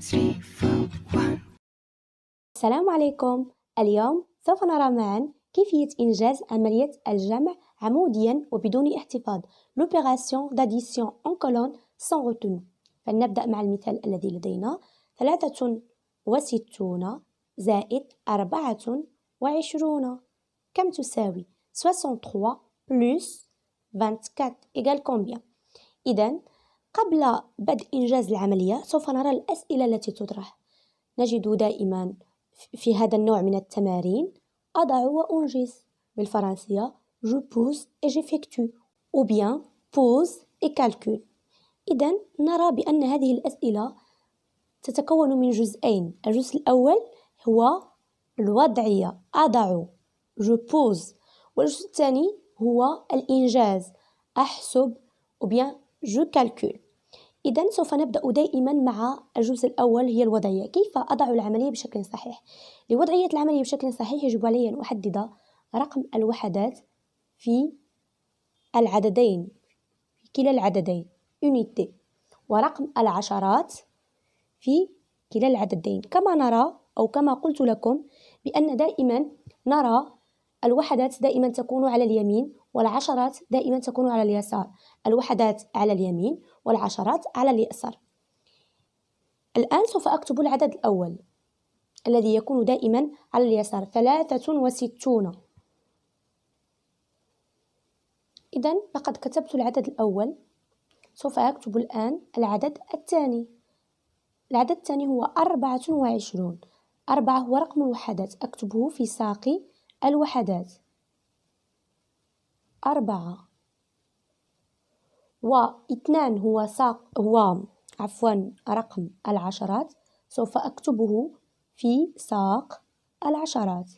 3, 4, 1. السلام عليكم. اليوم سوف نرى معا كيفية إنجاز عملية الجمع عموديا وبدون احتفاظ l'opération d'addition en colonne sans retenue. فلنبدأ مع المثال الذي لدينا 63 زائد 24 كم تساوي 63 plus 24 égale combien؟ إذن قبل بدء إنجاز العملية سوف نرى الأسئلة التي تطرح. نجد دائما في هذا النوع من التمارين أضع وأنجز، بالفرنسية je pose et j'effectue ou bien pose et calcule. إذن نرى بأن هذه الأسئلة تتكون من جزئين. الجزء الأول هو الوضعية أضع je pose، والجزء الثاني هو الإنجاز أحسب ou bien je calcule. إذن سوف نبدأ دائما مع الجزء الأول هي الوضعية. كيف أضع العملية بشكل صحيح؟ لوضعية العملية بشكل صحيح يجب علي أن أحدد رقم الوحدات في العددين، في كلا العددين unité، ورقم العشرات في كلا العددين. كما نرى أو كما قلت لكم بأن دائما نرى الوحدات دائما تكون على اليمين والعشرات دائما تكون على اليسار. الوحدات على اليمين والعشرات على اليسار. الآن سوف أكتب العدد الأول الذي يكون دائما على اليسار 63. إذن لقد كتبت العدد الأول. سوف أكتب الآن العدد الثاني. العدد الثاني هو 24. 4 هو رقم الوحدات، أكتبه في ساق الوحدات 4. و2 هو رقم العشرات، سوف أكتبه في ساق العشرات.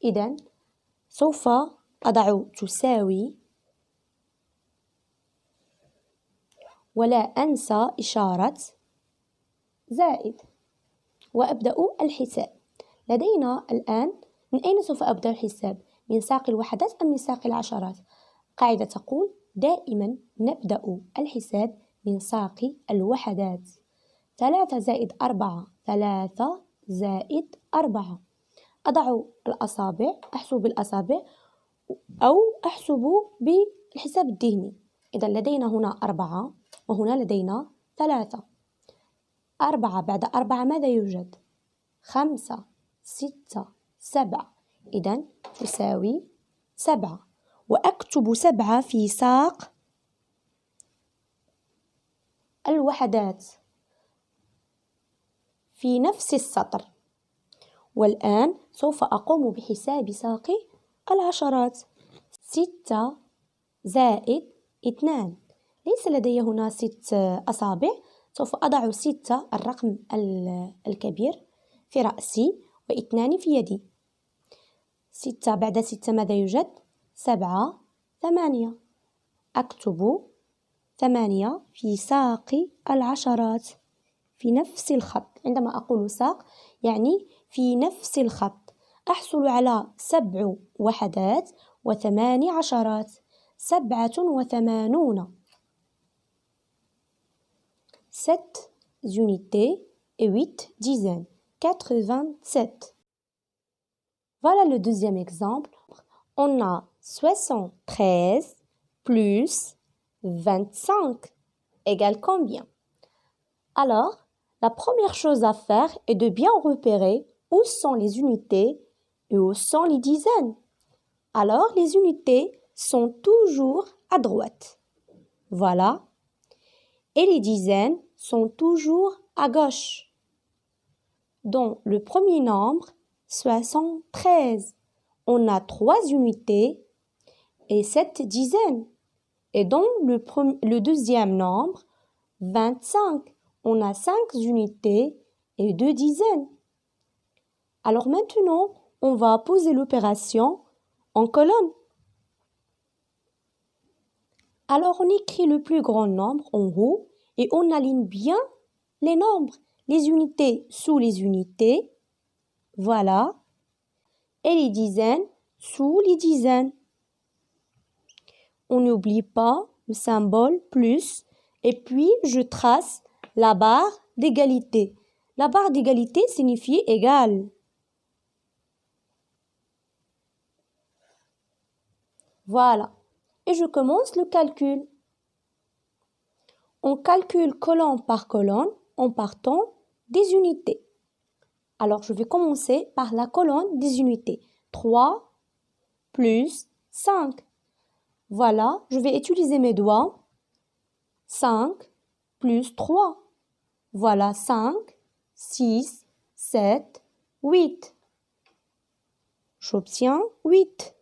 إذن سوف أضع تساوي ولا أنسى إشارة زائد وأبدأ الحساب. لدينا الآن من أين سوف أبدأ الحساب؟ من ساق الوحدات أم من ساق العشرات؟ قاعدة تقول دائما نبدأ الحساب من ساق الوحدات. 3 زائد 4 3 زائد 4. أضع الأصابع، أحسب بالأصابع أو أحسب بالحساب الذهني. إذا لدينا هنا 4 وهنا لدينا 3. 4 بعد 4 ماذا يوجد؟ 5 6 7. إذن تساوي 7، وأكتب 7 في ساق الوحدات في نفس السطر. والآن سوف أقوم بحساب ساق العشرات. 6 زائد 2. ليس لدي هنا 6 أصابع، سوف أضع 6 الرقم الكبير في رأسي و2 في يدي. 6 بعد 6 ماذا يوجد؟ 7 8. أكتب 8 في ساق العشرات في نفس الخط. عندما أقول ساق يعني في نفس الخط. أحصل على 7 وحدات و8 عشرات، 87. 7 unités et 8 dizaines, 87. Voilà le deuxième exemple. On a 73 plus 25 égale combien? Alors, la première chose à faire est de bien repérer où sont les unités et où sont les dizaines. Alors, les unités sont toujours à droite. Voilà. Et les dizaines sont toujours à gauche. Dans le premier nombre, 73, on a 3 unités et 7 dizaines. Et dans le deuxième nombre, 25, on a 5 unités et 2 dizaines. Alors maintenant, on va poser l'opération en colonne. Alors on écrit le plus grand nombre en haut et on aligne bien les nombres, les unités sous les unités. Voilà. Et les dizaines sous les dizaines. On n'oublie pas le symbole plus et puis je trace la barre d'égalité. La barre d'égalité signifie égal. Voilà. Et je commence le calcul. On calcule colonne par colonne en partant des unités. Alors, je vais commencer par la colonne des unités. 3 plus 5. Voilà, je vais utiliser mes doigts. 5 plus 3. Voilà, 5, 6, 7, 8. J'obtiens 8.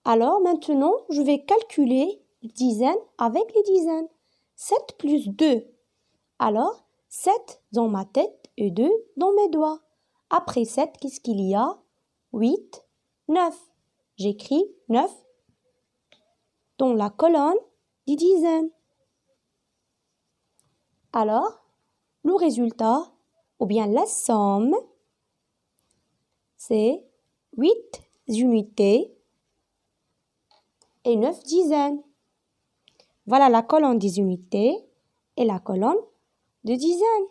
Alors, maintenant, je vais calculer les dizaines avec les dizaines. 7 plus 2. Alors, 7 dans ma tête et 2 dans mes doigts. Après 7, qu'est-ce qu'il y a? 8, 9. J'écris 9 dans la colonne des dizaines. Alors, le résultat, ou bien la somme, c'est 8 unités et 9 dizaines. Voilà la colonne des unités et la colonne de dizaines.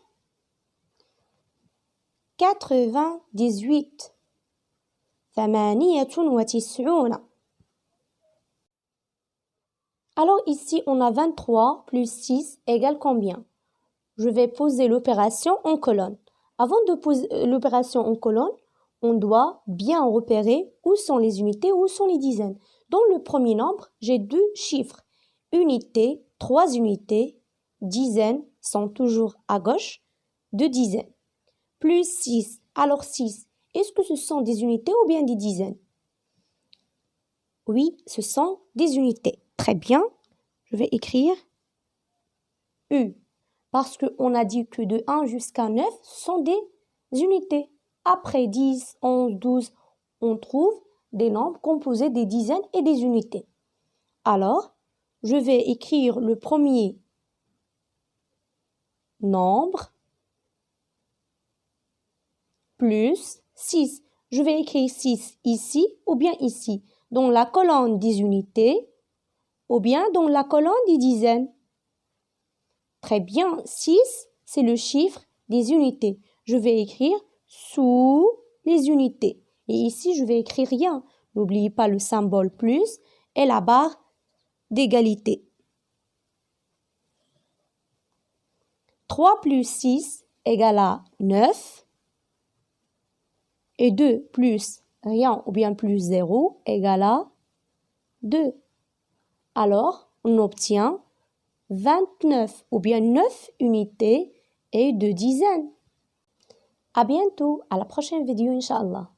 98. 98. Alors ici, on a 23 plus 6 égale combien? Je vais poser l'opération en colonne. Avant de poser l'opération en colonne, on doit bien repérer où sont les unités, où sont les dizaines. Dans le premier nombre, j'ai 2 chiffres. Unité, 3 unités, dizaines sont toujours à gauche, 2 dizaines. Plus 6, alors 6, est-ce que ce sont des unités ou bien des dizaines? Oui, ce sont des unités. Très bien, je vais écrire U. Parce qu'on a dit que de 1 jusqu'à 9, ce sont des unités. Après 10, 11, 12, on trouve des nombres composés des dizaines et des unités. Alors, je vais écrire le premier nombre plus 6. Je vais écrire 6 ici ou bien ici, dans la colonne des unités ou bien dans la colonne des dizaines. Très bien, 6, c'est le chiffre des unités. Je vais écrire sous les unités. Et ici, je vais écrire rien. N'oubliez pas le symbole plus et la barre d'égalité. 3 plus 6 égale à 9. Et 2 plus rien ou bien plus 0 égale à 2. Alors, on obtient 29 ou bien 9 unités et 2 dizaines. À bientôt, à la prochaine vidéo, Inch'Allah.